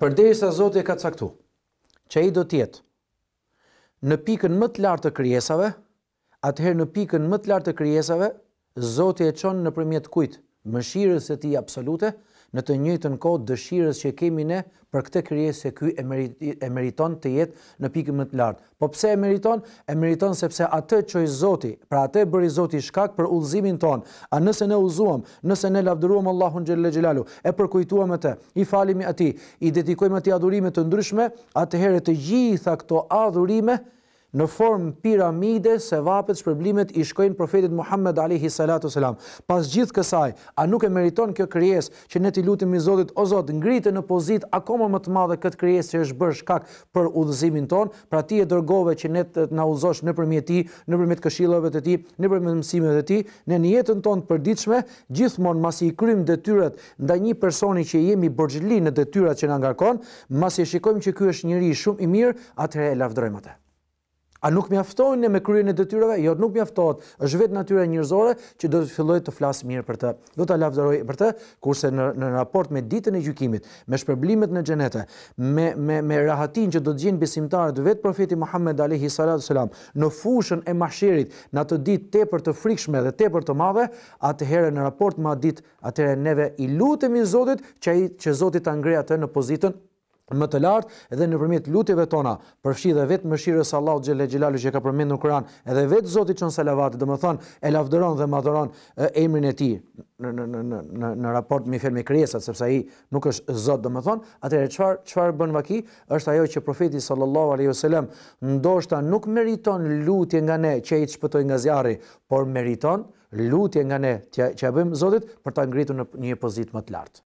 Përderisa Zoti e ka caktuar që ai do të jetë në pikën më të lartë të krijesave, atëherë në pikën më të lartë të krijesave Zoti e çon nëpërmjet kujt? Mëshirës së tij absolute, në të njëjtën kohë dëshirës që kemi ne për këtë krijesë se ky e meriton të jetë në pikën më të lartë. Po pse e meriton? E meriton sepse atë çoi Zoti, pra atë bëri Zoti shkak për udhëzimin ton. A nëse ne udhëzuam, nëse ne lavdëruam Allahun xhelle xhelalu, e përkujtuam atë, i falemi atij, i dedikojmë atij adhurime të ndryshme, atëherë të gjitha këto adhurime në formë piramide, sevapet, shpërblimet i shkojnë profetit Muhammed alayhi salatu selam. Pas gjithë kësaj, a nuk e meriton kjo krijesë që ne t'i lutemi Zotit, o Zot, ngritë në pozitë akoma më të madhe këtë krijesë që është bërë shkak për udhëzimin ton, pra ti e dërgove që ne të na udhëzosh nëpërmjet tij, nëpërmjet këshillave të tij, nëpërmjet mësimeve të tij, në jetën tonë të përditshme, gjithmonë masi i kryjm detyrat ndaj një personi që jemi borxhli në detyrat që na ngarkon, masi shikojmë që ky është njeriu shumë i mirë, atëherë e lavdërojmë atë. A nuk mjaftojnë ne me kryen e detyrave? Jo, nuk mjaftohet. Është vetë natyra njerëzore që do të filloj të flas mirë për të. Do ta lavdëroj për të, kurse në raport me ditën e gjykimit, me shpërblimet në xhenete, me rahatin që do të gjejnë besimtarët, vetë profeti Muhammed alayhi salatu selam, në fushën e mahsherit, në atë ditë tepër të frikshme dhe tepër të madhe, atëherë në raport me atë ditë, atëherë neve i lutemi Zotit që Zoti ta ngrej atë në pozitën më të lartë edhe nëpërmjet lutjeve tona, përfshi dhe vetë mëshirës Allahu xhelle xhelalu që ka përmendur në Kur'an, edhe vetë Zoti çon salavat, domethënë e lavdëron dhe madhëron emrin e tij në raport me fjalë me krijesat, sepse ai nuk është Zot, domethënë, atëherë çfarë bën vaki është ajo që profeti sallallahu alaihi wasallam ndoshta nuk meriton lutje nga ne që ai të shpëtoj nga zjarri, por meriton lutje nga ne që ja bëjmë Zotit për ta ngritur në një pozitë më të lartë.